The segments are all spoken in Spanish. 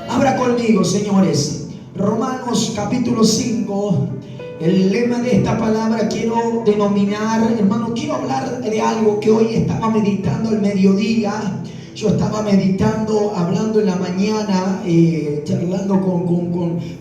Abra conmigo, señores, Romanos capítulo 5. El lema de esta palabra quiero denominar, hermano, quiero hablar de algo que hoy estaba meditando al mediodía. Yo estaba meditando, hablando en la mañana, charlando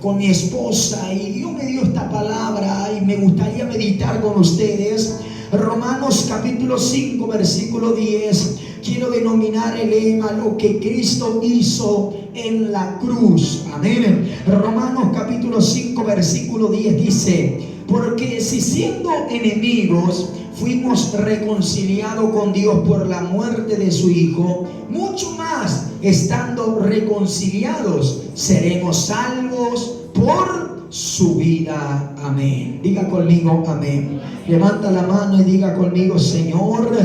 con mi esposa, y Dios me dio esta palabra y me gustaría meditar con ustedes. Romanos capítulo 5, versículo 10. Quiero denominar el lema lo que Cristo hizo en la cruz. Amén. Romanos capítulo 5, versículo 10 dice: porque si siendo enemigos fuimos reconciliados con Dios por la muerte de su Hijo, mucho más estando reconciliados seremos salvos por su vida. Amén. Diga conmigo amén. Levanta la mano y diga conmigo: Señor,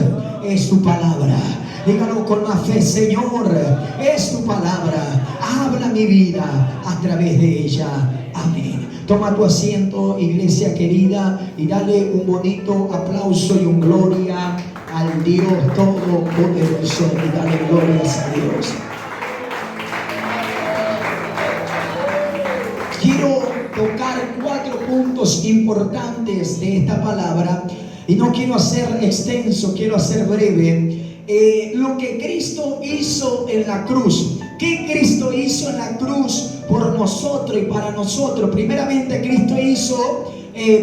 es tu palabra. Dígalo con más fe: Señor, es tu palabra. Habla mi vida a través de ella. Amén. Toma tu asiento, iglesia querida, y dale un bonito aplauso y un gloria al Dios Todopoderoso. Y dale glorias a Dios. Quiero tocar 4 puntos importantes de esta palabra, y no quiero hacer extenso, quiero hacer breve. Lo que Cristo hizo en la cruz. ¿Qué Cristo hizo en la cruz por nosotros y para nosotros? Primeramente, Cristo hizo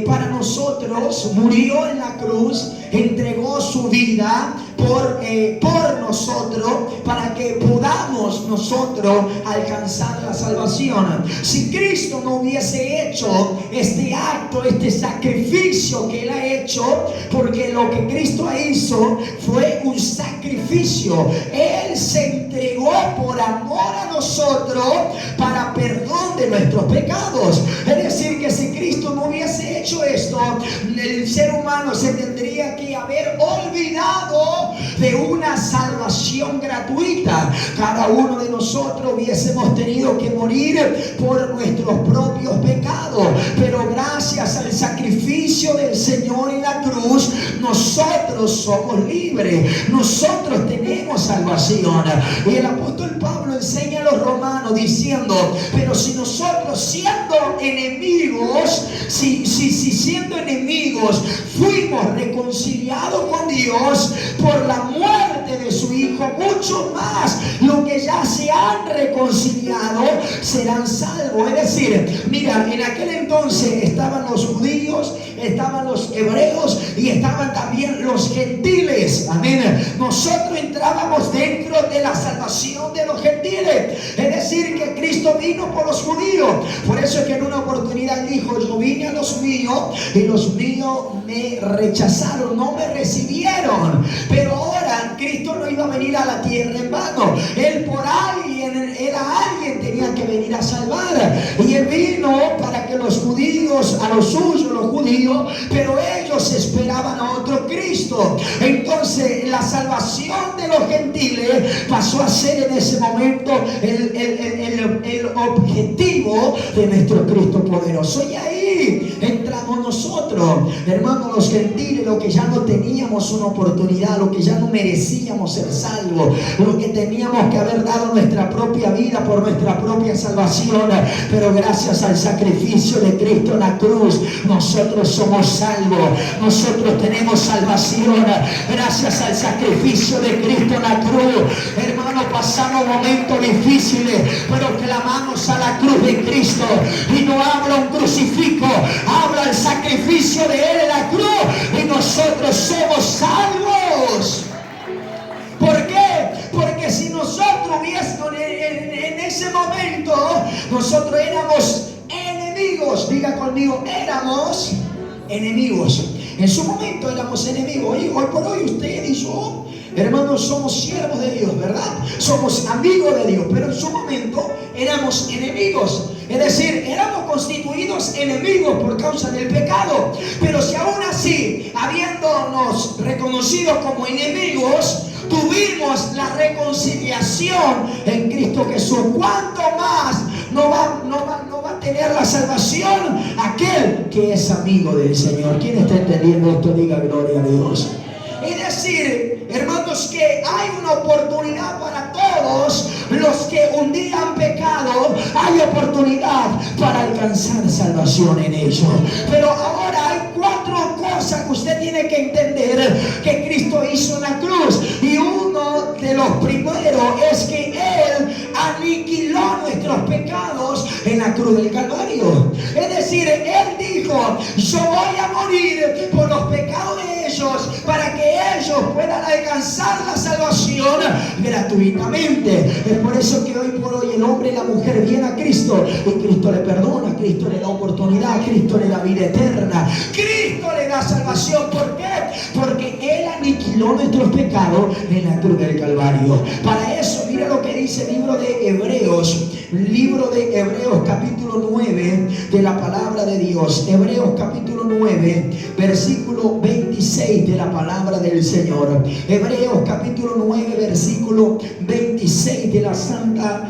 para nosotros, murió en la cruz, entregó su vida por nosotros, para que podamos nosotros alcanzar la salvación. Si Cristo no hubiese hecho este acto, este sacrificio que Él ha hecho, porque lo que Cristo hizo fue un sacrificio. Él se entregó por amor a nosotros para perdón de nuestros pecados. Es decir, que si Cristo no hubiese hecho esto, el ser humano se tendría que haber olvidado de una salvación gratuita. Cada uno de nosotros hubiésemos tenido que morir por nuestros propios pecados, pero gracias al sacrificio del Señor en la cruz, nosotros somos libres, nosotros tenemos salvación. Y el apóstol Pablo enseña a los romanos diciendo: pero si nosotros siendo enemigos, si siendo enemigos fuimos reconciliados con Dios por la muerte de su Hijo, mucho más lo que ya se han reconciliado serán salvos. Es decir, mira, en aquel entonces estaban los judíos, estaban los hebreos y estaban también los gentiles. Amén. Nosotros entrábamos dentro de la salvación de los gentiles. Es decir, que Cristo vino por los judíos. Por eso es que en una oportunidad dijo: yo vine a los míos y los míos me rechazaron, no me recibieron. Pero ahora Cristo no iba a venir a la tierra en vano. Él por alguien, tenía que venir a salvar. Y Él vino para que los judíos, a los suyos, los judíos, pero ellos esperaban a otro Cristo. Entonces la salvación de los gentiles pasó a ser en ese momento el objetivo de nuestro Cristo poderoso. Y ahí entramos nosotros, hermanos, los gentiles, lo que ya no teníamos una oportunidad, lo que ya no merecíamos ser salvos, lo que teníamos que haber dado nuestra propia vida por nuestra propia salvación, pero gracias al sacrificio de Cristo en la cruz, nosotros somos salvos, nosotros tenemos salvación, gracias al sacrificio de Cristo en la cruz. Hermanos, pasamos momentos difíciles, pero clamamos a la cruz de Cristo, y no habla un crucifijo, habla el sacrificio de Él en la cruz, y nosotros somos salvos. ¿Por qué? Porque si nosotros hubiésemos en ese momento, nosotros éramos enemigos. Diga conmigo: éramos enemigos. En su momento éramos enemigos. Y hoy por hoy usted y yo, hermanos, somos siervos de Dios, ¿verdad? Somos amigos de Dios, pero en su momento éramos enemigos. Es decir, éramos constituidos enemigos por causa del pecado. Pero si aún así, habiéndonos reconocido como enemigos, tuvimos la reconciliación en Cristo Jesús, ¿cuánto más no va a tener la salvación aquel que es amigo del Señor? ¿Quién está entendiendo esto? Diga gloria a Dios. Es decir, hermanos, que hay una oportunidad para todos todos los que un día han pecado, hay oportunidad para alcanzar salvación en ellos. Pero ahora hay 4 cosas que usted tiene que entender que Cristo hizo en la cruz. Y uno de los primeros es que Él aniquiló nuestros pecados en la cruz del Calvario. Es decir, Él dijo: yo voy a morir por los pecados de ellos para que ellos puedan alcanzar la salvación gratuitamente. Es por eso que hoy por hoy el hombre y la mujer vienen a Cristo y Cristo le perdona, Cristo le da oportunidad, Cristo le da vida eterna, Cristo le da salvación. ¿Por qué? Porque Él aniquiló nuestros pecados en la cruz del Calvario. Para eso, mira lo que dice el libro de Hebreos capítulo 9 de la palabra de Dios. Hebreos capítulo 9 versículo 26 de la palabra del Señor. Hebreos capítulo 9 versículo 26 de la santa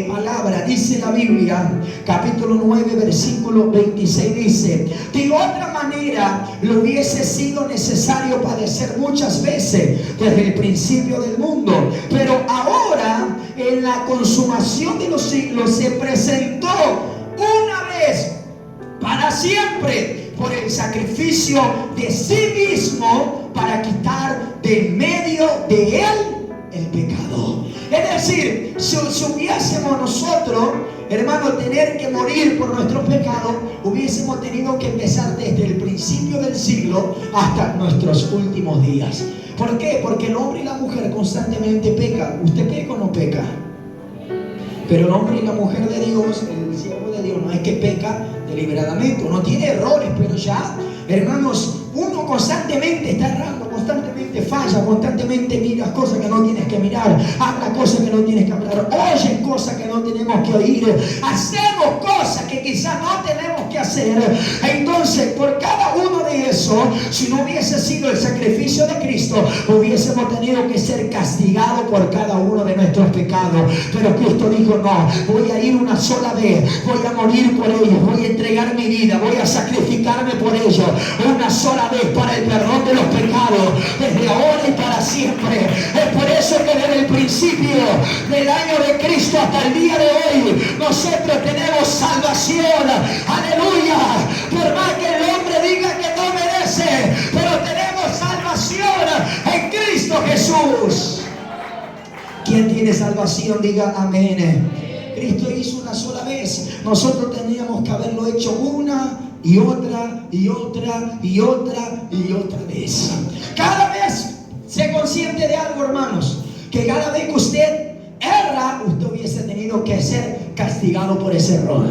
palabra. Dice la Biblia, capítulo 9 versículo 26, dice: de otra manera le hubiese sido necesario padecer muchas veces desde el principio del mundo, pero ahora en la consumación de los siglos se presentó una vez para siempre por el sacrificio de sí mismo para quitar de medio de él el pecado. Es decir, si hubiésemos nosotros, hermano, tener que morir por nuestros pecados, hubiésemos tenido que empezar desde el principio del siglo hasta nuestros últimos días. ¿Por qué? Porque el hombre y la mujer constantemente pecan. ¿Usted peca o no peca? Pero el hombre y la mujer de Dios, el siervo de Dios, no es que peca deliberadamente. Uno tiene errores, pero ya, hermanos, uno constantemente está errando, constantemente falla, constantemente mira cosas que no tienes que mirar, habla cosas que no tienes que hablar, oye cosas que no tenemos que oír, hacemos cosas que quizás no tenemos que hacer. Entonces, por cada uno de esos, si no hubiese sido el sacrificio de Cristo, hubiésemos tenido que ser castigados por cada uno de nuestros pecados. Pero Cristo dijo: no, voy a ir una sola vez, voy a morir por ellos, voy a entregar mi vida, voy a sacrificarme por ellos una sola vez para el perdón de los pecados, desde ahora y para siempre. Es por eso que desde el principio del año de Cristo hasta el día de hoy, nosotros tenemos salvación. Aleluya. Por más que el hombre diga que no merece, pero tenemos salvación en Cristo Jesús. ¿Quién tiene salvación? Diga amén. Cristo hizo una sola vez. Nosotros teníamos que haberlo hecho una y otra y otra y otra y otra vez. Cada vez sé consciente de algo, hermanos, que cada vez que usted erra, usted hubiese tenido que ser castigado por ese error.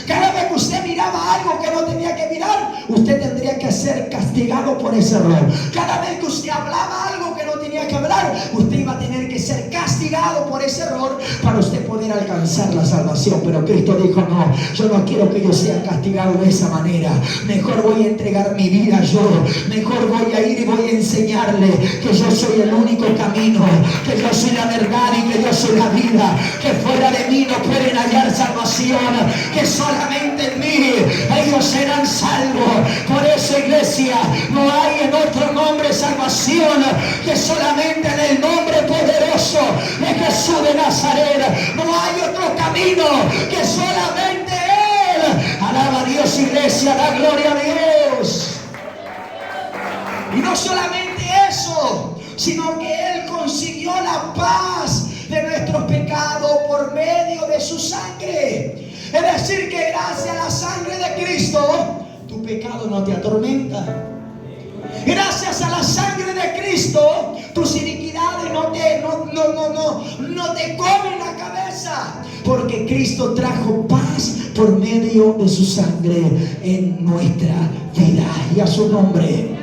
Cada vez que usted miraba algo que no tenía que mirar, usted tendría que ser castigado por ese error. Cada vez que usted hablaba algo que no tenía que hablar, usted iba a tener que ser castigado por ese error para usted poder alcanzar la salvación. Pero Cristo dijo: no, yo no quiero que yo sea castigado de esa manera. Mejor voy a entregar mi vida yo. Mejor voy a ir y voy a enseñarle que yo soy el único camino, que yo soy la verdad y que yo soy la vida, que fuera de mí no pueden hallar salvación, que solamente en mí ellos serán salvos. Por eso, iglesia, no hay en otro nombre salvación que solamente en el nombre poderoso de Jesús de Nazaret. No hay otro camino que solamente Él. Alaba a Dios, iglesia, da gloria a Dios. Y no solamente eso, sino que Él consiguió la paz de nuestros pecados por medio de su sangre. Es decir, que gracias a la sangre de Cristo, tu pecado no te atormenta. Gracias a la sangre de Cristo, tus iniquidades no te comen la cabeza. Porque Cristo trajo paz por medio de su sangre en nuestra vida. Y a su nombre.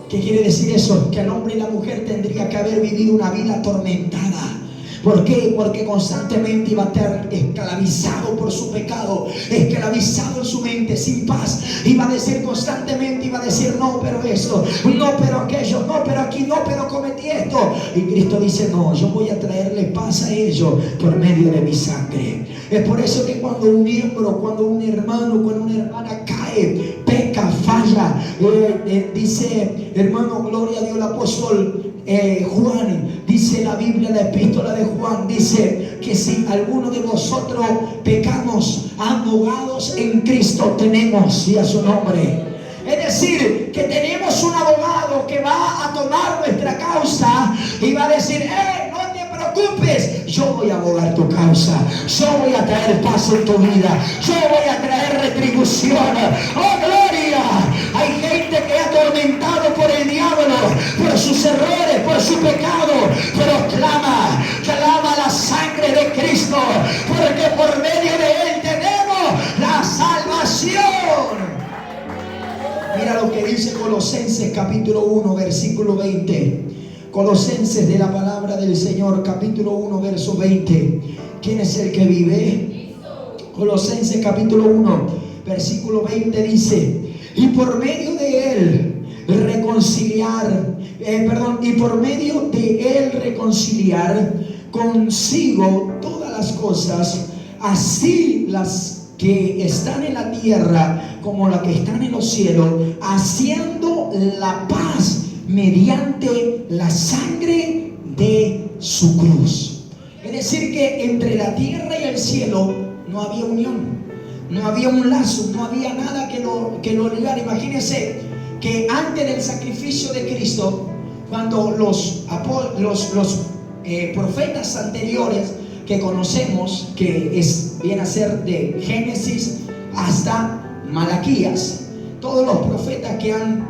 ¿Qué quiere decir eso? Que el hombre y la mujer tendría que haber vivido una vida atormentada. ¿Por qué? Porque constantemente iba a estar esclavizado por su pecado, esclavizado en su mente, sin paz. Iba a decir constantemente, iba a decir: no, pero esto, no, pero aquello, no, pero aquí, no, pero cometí esto. Y Cristo dice: no, yo voy a traerle paz a ellos por medio de mi sangre. Es por eso que cuando un miembro, cuando un hermano, cuando una hermana cae, peca, falla, aleluya. Dice, hermano, gloria a Dios, el apóstol Juan, dice la Biblia, la epístola de Juan, dice que si alguno de vosotros pecamos, abogados en Cristo tenemos, y a su nombre. Es decir, que tenemos un abogado que va a tomar nuestra causa y va a decir, no te preocupes, yo voy a abogar tu causa, yo voy a traer paz en tu vida, yo voy a traer retribución. ¡Oh, gloria! Hay gente que es atormentado por el diablo, por sus errores, por su pecado, pero clama la sangre de Cristo, porque por medio de Él tenemos la salvación. Mira lo que dice Colosenses capítulo 1 versículo 20. Colosenses, de la palabra del Señor, capítulo 1 verso 20. ¿Quién es el que vive? Colosenses capítulo 1 versículo 20 dice: y por medio de él reconciliar consigo todas las cosas, así las que están en la tierra como las que están en los cielos, haciendo la paz mediante la sangre de su cruz. Es decir, que entre la tierra y el cielo no había unión, no había un lazo, no había nada que lo ligara. Imagínense que antes del sacrificio de Cristo, cuando los profetas anteriores que conocemos, que viene a ser de Génesis hasta Malaquías, todos los profetas que han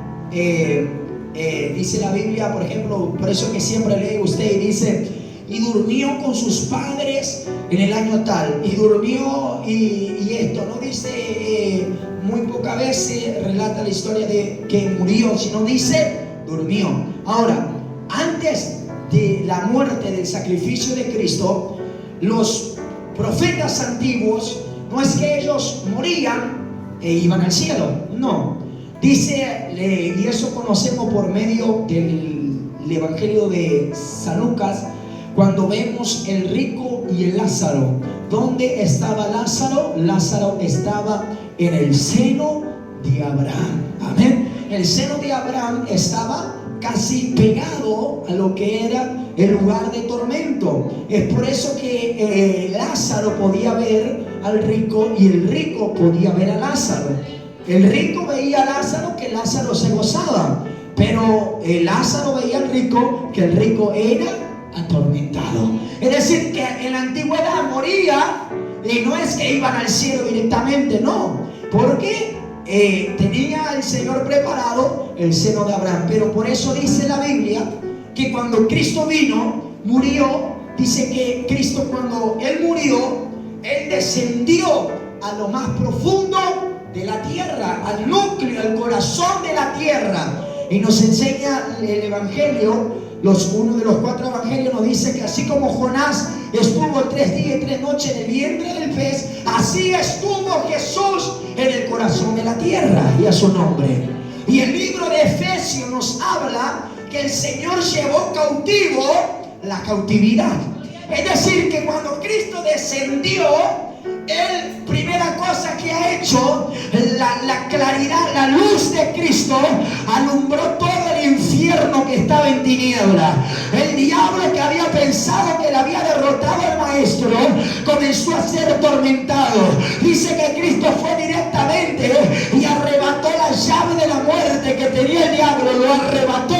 dice la Biblia, por ejemplo, por eso que siempre lee usted y dice: y durmió con sus padres en el año tal, y durmió y esto, no dice muy pocas veces relata la historia de que murió, sino dice durmió. Ahora, antes de la muerte, del sacrificio de Cristo, los profetas antiguos, no es que ellos morían e iban al cielo, no. Dice, y eso conocemos por medio del Evangelio de San Lucas, cuando vemos el rico y el Lázaro. ¿Dónde estaba Lázaro? Lázaro estaba en el seno de Abraham. Amén. El seno de Abraham estaba casi pegado a lo que era el lugar de tormento. Es por eso que Lázaro podía ver al rico y el rico podía ver a Lázaro. El rico veía a Lázaro, que Lázaro se gozaba, pero Lázaro veía al rico, que el rico era atormentado. Es decir, que en la antigüedad moría y no es que iban al cielo directamente, no, porque tenía el Señor preparado el seno de Abraham. Pero por eso dice la Biblia que cuando Cristo vino, murió, dice que Cristo, cuando Él murió, Él descendió a lo más profundo de la tierra, al núcleo, al corazón de la tierra. Y nos enseña el Evangelio, uno de los 4 evangelios nos dice que así como Jonás estuvo 3 días y 3 noches en el vientre del pez, así estuvo Jesús en el corazón de la tierra, y a su nombre. Y el libro de Efesios nos habla que el Señor llevó cautivo la cautividad. Es decir, que cuando Cristo descendió, Él, primera cosa que ha hecho, la claridad, la luz de Cristo alumbró todo el infierno que estaba en tiniebla. El diablo, que había pensado que le había derrotado al maestro, comenzó a ser atormentado. Dice que Cristo fue directamente y arrebató la llave de la muerte que tenía el diablo, lo arrebató.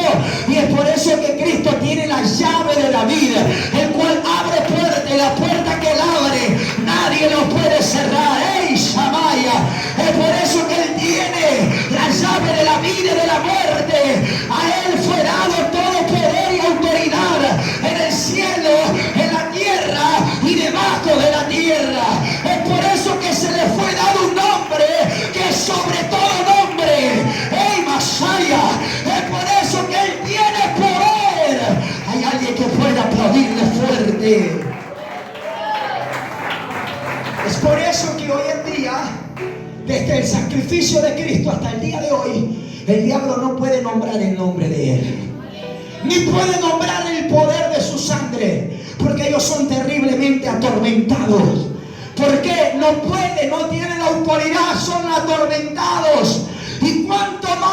Y es por eso que Cristo tiene la llave de la vida, el cual abre puertas, y la puerta que él abre nadie lo puede cerrar. ¡Ey, Shamaya! Es por eso que Él tiene la llave de la vida y de la muerte. A Él fue dado todo poder y autoridad en el cielo, en la tierra y debajo de la tierra. Es por eso que se le fue dado un nombre que es sobre todo nombre. ¡Ey, Masaya! Es por eso que Él tiene poder. Hay alguien que pueda aplaudirle fuerte. Es por eso que hoy en día, desde el sacrificio de Cristo hasta el día de hoy, el diablo no puede nombrar el nombre de Él, ni puede nombrar el poder de su sangre, porque ellos son terriblemente atormentados. ¿Por qué? No pueden, no tienen la autoridad, son atormentados. Y cuanto más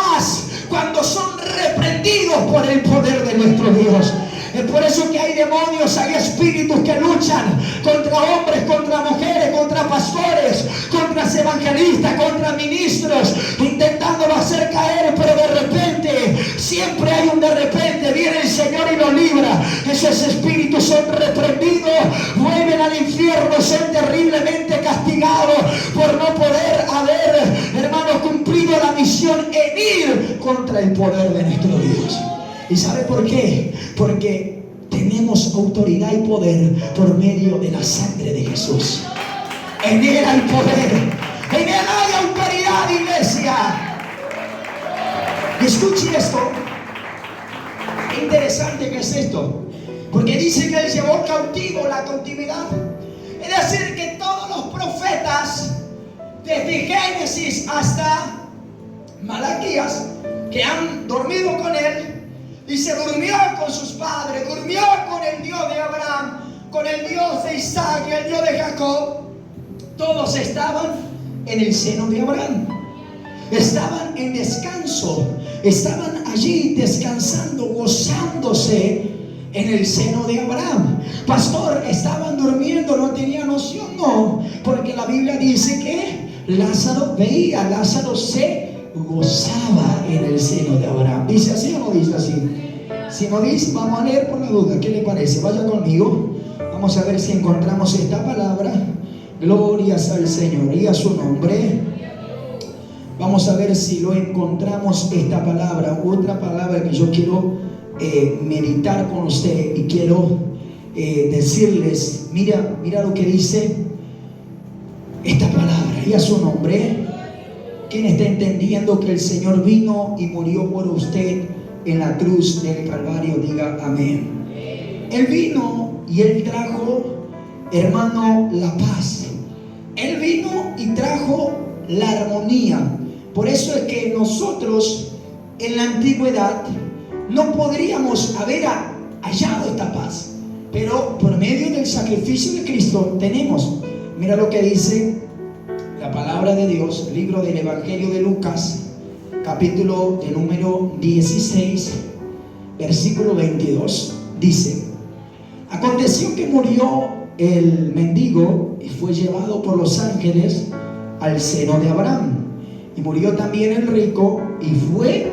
movidos por el poder de nuestro Dios. Es por eso que hay demonios, hay espíritus que luchan contra hombres, contra mujeres, contra pastores, contra evangelistas, contra ministros, intentándolo hacer caer, pero de repente, siempre hay un de repente, viene el Señor y los libra. Esos espíritus son reprendidos, vuelven al infierno, son terriblemente castigados por no poder haber, hermanos, cumplido la misión en ir contra el poder de nuestro Dios. ¿Y sabe por qué? Porque tenemos autoridad y poder por medio de la sangre de Jesús. En Él hay poder, en Él hay autoridad, iglesia. Y escuche esto, qué interesante que es esto, porque dice que Él llevó cautivo la cautividad. Es decir, que todos los profetas, desde Génesis hasta Malaquías, que han dormido con Él, dice, durmió con sus padres, durmió con el Dios de Abraham, con el Dios de Isaac y el Dios de Jacob. Todos estaban en el seno de Abraham. Estaban en descanso. Estaban allí descansando, gozándose en el seno de Abraham. Pastor, estaban durmiendo, no tenía noción, no. Porque la Biblia dice que Lázaro veía, Lázaro se gozaba en el seno de Abraham. ¿Dice así o no dice así? Si no dice, vamos a leer por la duda. ¿Qué le parece? Vaya conmigo. Vamos a ver si encontramos esta palabra. Glorias al Señor y a su nombre. Vamos a ver si lo encontramos, esta palabra. Otra palabra que yo quiero meditar con usted y quiero decirles, mira lo que dice esta palabra y a su nombre. ¿Quién está entendiendo que el Señor vino y murió por usted en la cruz del Calvario? Diga amén. Él vino y Él trajo, hermano, la paz. Él vino y trajo la armonía. Por eso es que nosotros en la antigüedad no podríamos haber hallado esta paz, pero por medio del sacrificio de Cristo tenemos. Mira lo que dice la palabra de Dios, libro del Evangelio de Lucas, capítulo de número 16, versículo 22. Dice: aconteció que murió el mendigo y fue llevado por los ángeles al seno de Abraham. Y murió también el rico y fue,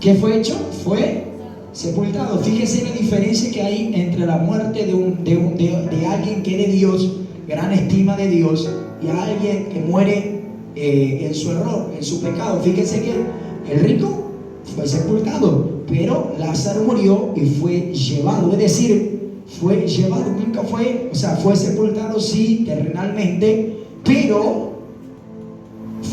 ¿qué fue hecho? Fue sepultado. Fíjese la diferencia que hay entre la muerte de alguien que es de Dios, gran estima de Dios, y a alguien que muere en su error, en su pecado. Fíjense que el rico fue sepultado, pero Lázaro murió y fue llevado. Es decir, fue llevado, nunca fue, fue sepultado sí, terrenalmente, pero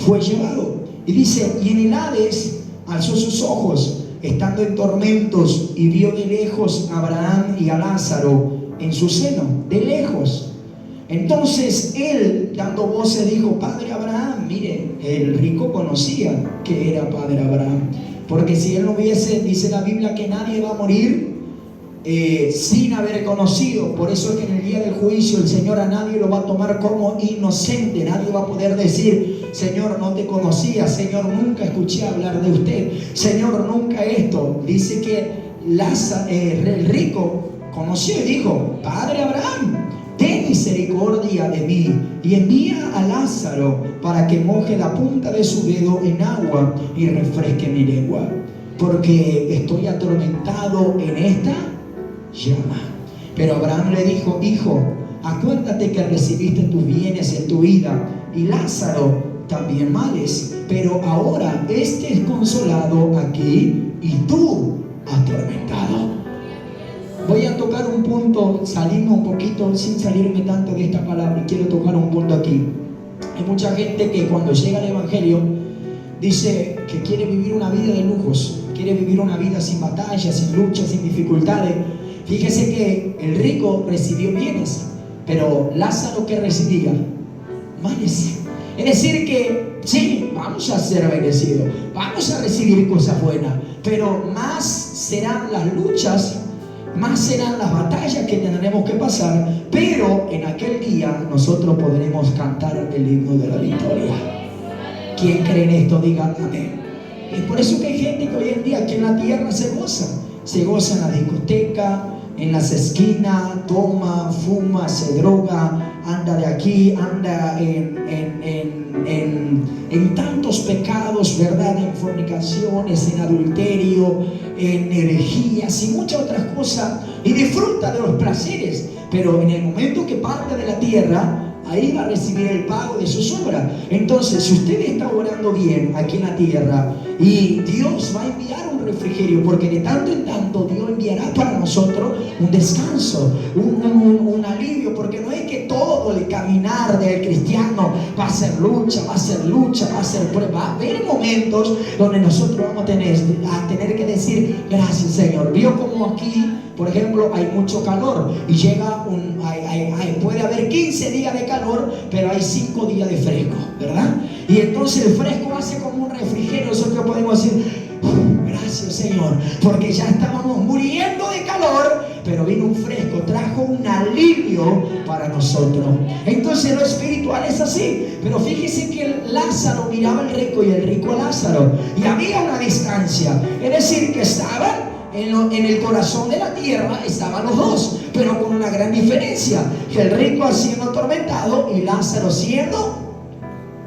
fue llevado. Y dice, y en el Hades alzó sus ojos, estando en tormentos, y vio de lejos a Abraham y a Lázaro en su seno, de lejos. Entonces él, dando voces, dijo: Padre Abraham. Mire, el rico conocía que era Padre Abraham, porque si él no hubiese, dice la Biblia, que nadie va a morir sin haber conocido. Por eso es que en el día del juicio el Señor a nadie lo va a tomar como inocente. Nadie va a poder decir: Señor, no te conocía, Señor, nunca escuché hablar de usted, Señor, nunca esto. Dice que el rico conoció y dijo: Padre Abraham, ten misericordia de mí y envía a Lázaro para que moje la punta de su dedo en agua y refresque mi lengua, porque estoy atormentado en esta llama. Pero Abraham le dijo: Hijo, acuérdate que recibiste tus bienes en tu vida, y Lázaro también males, pero ahora este es consolado aquí y tú atormentado. Voy a tocar un punto, salirme un poquito, sin salirme tanto de esta palabra, y quiero tocar un punto aquí. Hay mucha gente que cuando llega al Evangelio dice que quiere vivir una vida de lujos, quiere vivir una vida sin batallas, sin luchas, sin dificultades. Fíjese que el rico recibió bienes, pero Lázaro, ¿qué recibía? Males. Es decir que sí, vamos a ser bendecidos, vamos a recibir cosas buenas, pero más serán las luchas, más serán las batallas que tendremos que pasar. Pero en aquel día nosotros podremos cantar el himno de la victoria. ¿Quién cree en esto? Diga amén. Es por eso que hay gente que hoy en día aquí en la tierra se goza en la discoteca, en las esquinas, toma, fuma, se droga, anda de aquí, anda en tantos pecados, ¿verdad? En fornicaciones, en adulterio, en herejías y muchas otras cosas, y disfruta de los placeres, pero en el momento que parte de la tierra, ahí va a recibir el pago de sus obras. Entonces, si usted está orando bien aquí en la tierra, y Dios va a enviar un refrigerio, porque de tanto en tanto Dios enviará para nosotros un descanso, un alivio, porque no es que todo el caminar del cristiano va a ser lucha, va a ser prueba. Va a haber momentos donde nosotros vamos a tener que decir gracias, Señor. Vio como aquí, por ejemplo, hay mucho calor y llega puede haber 15 días de calor, pero hay 5 días de fresco, ¿verdad? Y entonces el fresco hace como un refrigerio. Nosotros podemos decir gracias, Señor, porque ya estábamos muriendo de calor, pero vino un fresco, trajo un alivio para nosotros. Entonces lo espiritual es así. Pero fíjese que Lázaro miraba al rico y el rico a Lázaro, y había una distancia, es decir, que estaban en el corazón de la tierra, estaban los dos, pero con una gran diferencia: que el rico siendo atormentado y Lázaro siendo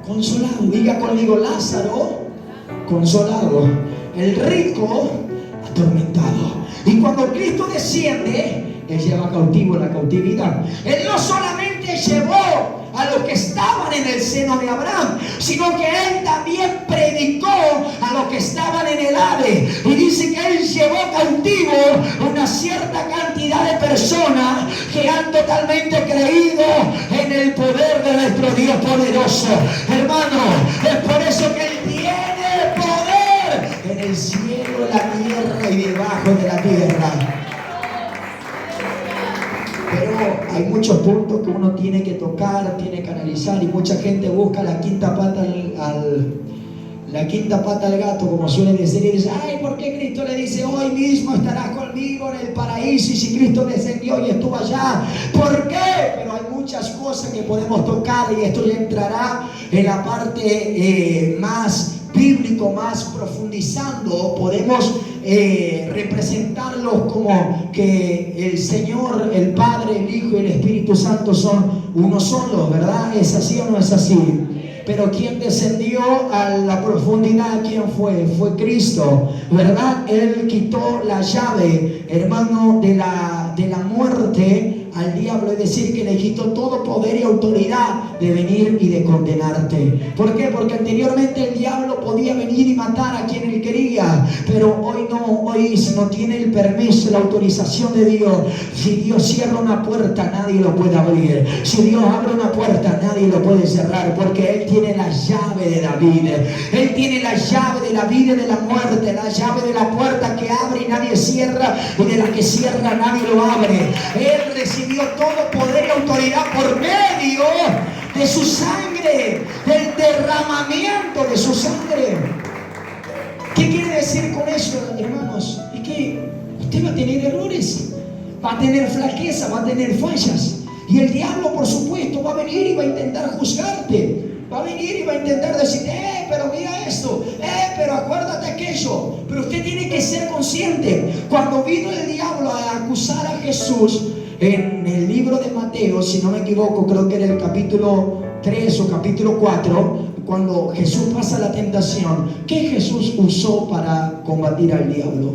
consolado. Diga conmigo: Lázaro consolado, el rico atormentado. Y cuando Cristo desciende, Él lleva cautivo la cautividad. Él no solamente llevó a los que estaban en el seno de Abraham, sino que Él también predicó a los que estaban en el Hades. Y dice que Él llevó cautivo una cierta cantidad de personas que han totalmente creído en el poder de nuestro Dios poderoso. Hermano, es por eso que Él tiene poder en el cielo, en la tierra y debajo de la tierra. Pero hay muchos puntos que uno tiene que tocar, tiene que analizar, y mucha gente busca la quinta pata al gato, como suele decir, y dice: ay, ¿por qué Cristo le dice hoy mismo estarás conmigo en el paraíso? Y si Cristo descendió y estuvo allá, ¿por qué? Pero hay muchas cosas que podemos tocar, y esto ya entrará en la parte más bíblico, más profundizando. Podemos representarlos como que el Señor, el Padre, el Hijo y el Espíritu Santo son uno solo, ¿verdad? ¿Es así o no es así? Pero ¿quién descendió a la profundidad? ¿Quién fue? Fue Cristo, ¿verdad? Él quitó la llave, hermano, de la muerte al diablo, es decir, que le quitó todo poder y autoridad de venir y de condenarte. ¿Por qué? Porque anteriormente el diablo podía venir y matar a quien él quería, pero hoy no, hoy no tiene el permiso, la autorización de Dios. Si Dios cierra una puerta, nadie lo puede abrir. Si Dios abre una puerta, nadie lo puede cerrar, porque Él tiene la llave de David. Él tiene la llave de la vida y de la muerte, la llave de la puerta que abre y nadie cierra, y de la que cierra nadie lo abre. Él recibió todo poder y autoridad por medio de su sangre, del derramamiento de su sangre. ¿Qué quiere decir con eso, hermanos? Es que usted va a tener errores, va a tener flaqueza, va a tener fallas, y el diablo, por supuesto, va a venir y va a intentar juzgarte. Va a venir y va a intentar decir: pero mira esto, pero acuérdate aquello. Pero usted tiene que ser consciente. Cuando vino el diablo a acusar a Jesús en el libro de Mateo, si no me equivoco, creo que era el capítulo 3 o capítulo 4, cuando Jesús pasa la tentación, ¿qué Jesús usó para combatir al diablo?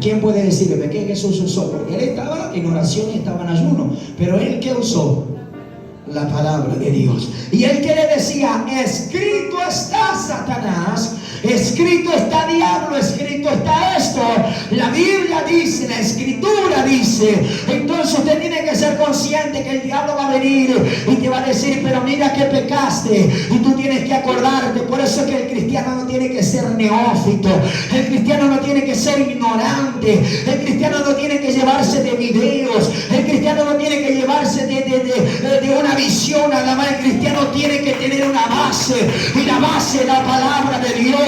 ¿Quién puede decirme qué Jesús usó? Porque Él estaba en oración y estaba en ayuno, pero Él, ¿qué usó? La palabra de Dios. Y Él, que le decía: escrito está, Satanás, escrito está, diablo, escrito está esto. La Biblia dice, la Escritura dice. Entonces usted tiene que ser consciente que el diablo va a venir y te va a decir: pero mira que pecaste, y tú tienes que acordarte. Por eso es que el cristiano no tiene que ser neófito, el cristiano no tiene que ser ignorante, el cristiano no tiene que llevarse de videos, el cristiano no tiene que llevarse de una visión. Nada más, el cristiano tiene que tener una base, y la base es la palabra de Dios.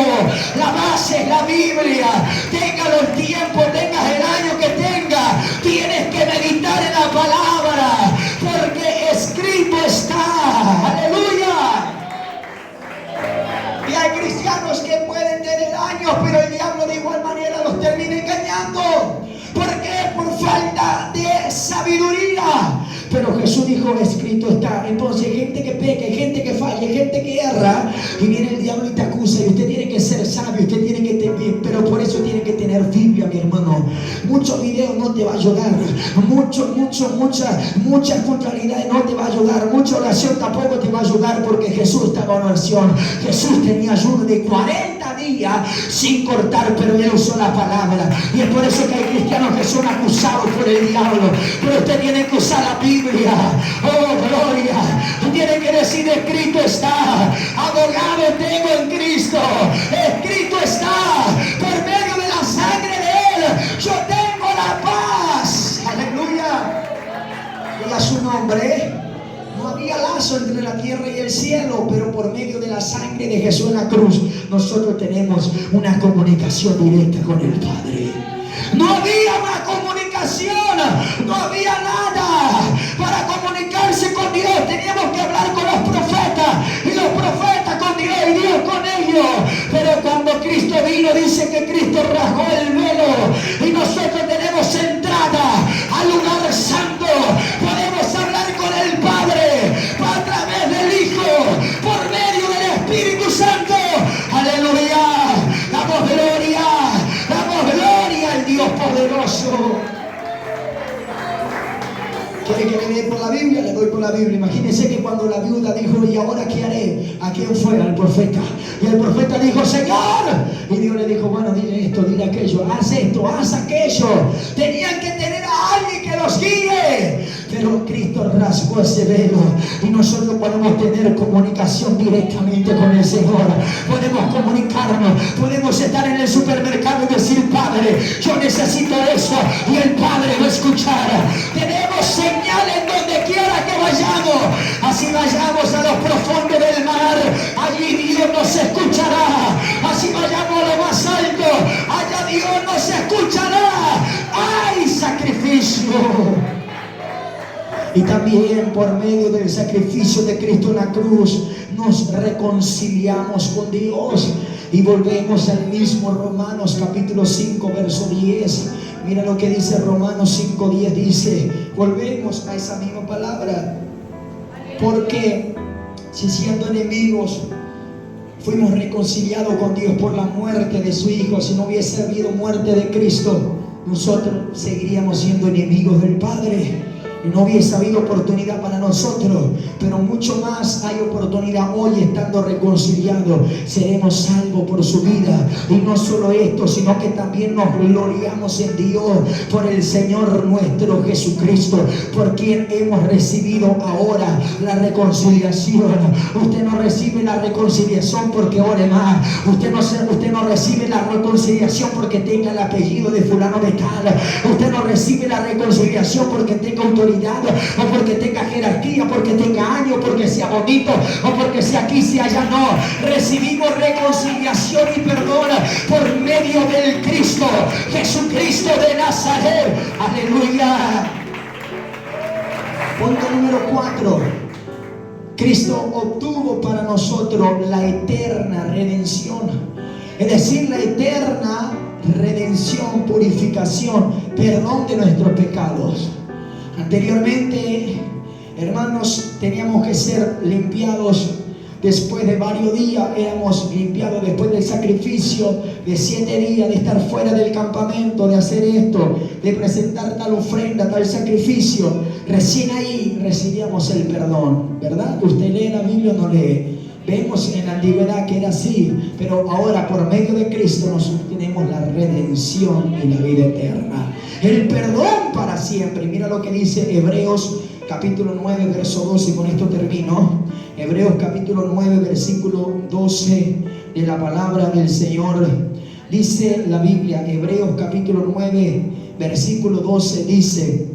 La base es la Biblia. Tenga los tiempos, tengas el año que tenga, tienes que meditar en la palabra, porque escrito está. Aleluya. Y hay cristianos que pueden tener años, pero el diablo de igual manera los termina engañando. ¿Por qué? Por falta de sabiduría. Pero Jesús dijo, escrito está. Entonces hay gente que peca, hay gente que falla, hay gente que erra, y viene el diablo y te acusa, y usted tiene que ser sabio, usted tiene que tener, pero por eso tiene que tener Biblia, mi hermano. Muchos videos no te va a ayudar, muchas funcionalidades no te va a ayudar, mucha oración tampoco te va a ayudar, porque Jesús estaba en oración. Jesús tenía ayuno de 40 días sin cortar, pero él usó la palabra. Y es por eso que hay cristianos que son acusados por el diablo, pero usted tiene que usar la Biblia. Oh, gloria. Tú tienes que decir, escrito está. Abogado tengo en Cristo. Escrito está. Por medio de la sangre de Él, yo tengo la paz. Aleluya. Y a su nombre. No había lazo entre la tierra y el cielo, pero por medio de la sangre de Jesús en la cruz, nosotros tenemos una comunicación directa con el Padre. No había una comunicación, no había nada para comunicarse con Dios. Teníamos que hablar con los profetas, y los profetas con Dios y Dios con ellos. Pero cuando Cristo vino, dice que Cristo rasgó el velo y nosotros tenemos entrada al lugar santo. Podemos hablar con el Padre a través del Hijo, por medio del Espíritu Santo. Aleluya. Damos gloria al Dios poderoso. ¿Quiere que le dé por la Biblia? Le doy por la Biblia. Imagínense que cuando la viuda dijo, ¿y ahora qué haré? ¿A quién fue? Al profeta. Y el profeta dijo, Señor. Y Dios le dijo, bueno, dile esto, dile aquello, haz esto, haz aquello. Tenían que tener a alguien que los guíe. Pero Cristo rasgó ese velo y nosotros podemos tener comunicación directamente con el Señor. Podemos comunicarnos, podemos estar en el supermercado y decir, Padre, yo necesito eso, y el Padre lo escuchará. Tenemos señales donde quiera que vayamos. Así vayamos a los profundos del mar, allí Dios nos escuchará. Así vayamos a lo más alto, allá Dios nos escuchará. ¡Ay, sacrificio! Y también por medio del sacrificio de Cristo en la cruz nos reconciliamos con Dios. Y volvemos al mismo Romanos capítulo 5 verso 10. Mira lo que dice Romanos 5:10. Dice, volvemos a esa misma palabra. Porque si siendo enemigos fuimos reconciliados con Dios por la muerte de su Hijo, si no hubiese habido muerte de Cristo, nosotros seguiríamos siendo enemigos del Padre. Y no hubiese habido oportunidad para nosotros, pero mucho más hay oportunidad hoy. Estando reconciliados, seremos salvos por su vida. Y no solo esto, sino que también nos gloriamos en Dios por el Señor nuestro Jesucristo, por quien hemos recibido ahora la reconciliación. Usted no recibe la reconciliación porque ore más. Usted no recibe la reconciliación porque tenga el apellido de fulano de tal. Usted no recibe la reconciliación porque tenga autoridad, o porque tenga jerarquía, porque tenga años, porque sea bonito, o porque sea aquí, sea allá. No, recibimos reconciliación y perdón por medio del Cristo, Jesucristo de Nazaret. Aleluya. Punto número 4. Cristo obtuvo para nosotros la eterna redención, es decir, la eterna redención, purificación, perdón de nuestros pecados. Anteriormente, hermanos, teníamos que ser limpiados después de varios días. Éramos limpiados después del sacrificio de 7 días, de estar fuera del campamento, de hacer esto, de presentar tal ofrenda, tal sacrificio. Recién ahí recibíamos el perdón, ¿verdad? Usted lee la Biblia o no lee. Vemos en la antigüedad que era así, pero ahora por medio de Cristo nosotros tenemos la redención y la vida eterna, el perdón para siempre. Mira lo que dice Hebreos capítulo 9 verso 12, y con esto termino. Hebreos capítulo 9 versículo 12 de la palabra del Señor. Dice la Biblia, Hebreos capítulo 9 versículo 12, dice: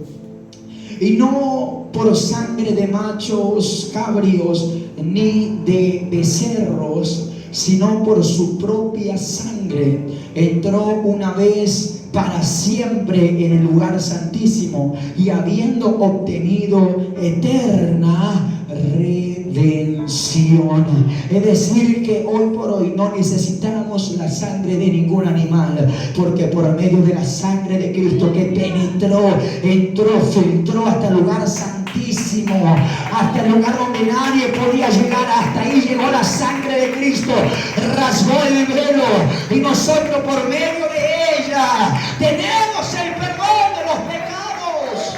y no por sangre de machos cabrios ni de becerros, sino por su propia sangre entró una vez para siempre en el lugar santísimo, y habiendo obtenido eterna redención. redención. Es decir, que hoy por hoy no necesitamos la sangre de ningún animal, porque por medio de la sangre de Cristo que penetró, entró, filtró hasta el lugar santísimo, hasta el lugar donde nadie podía llegar, hasta ahí llegó la sangre de Cristo, rasgó el velo, y nosotros por medio de ella tenemos el perdón de los pecados.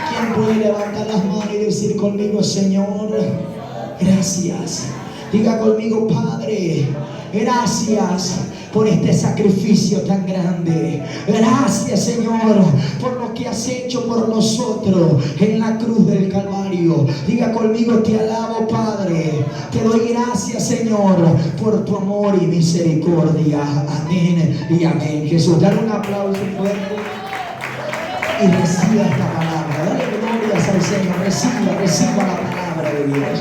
¿Quién puede levantar las manos y decir conmigo: Señor, gracias? Diga conmigo: Padre, gracias por este sacrificio tan grande. Gracias, Señor, por lo que has hecho por nosotros en la cruz del Calvario. Diga conmigo: te alabo, Padre. Te doy gracias, Señor, por tu amor y misericordia. Amén y amén. Jesús, dale un aplauso fuerte y reciba esta palabra. Dale glorias al Señor. Reciba la palabra de Dios.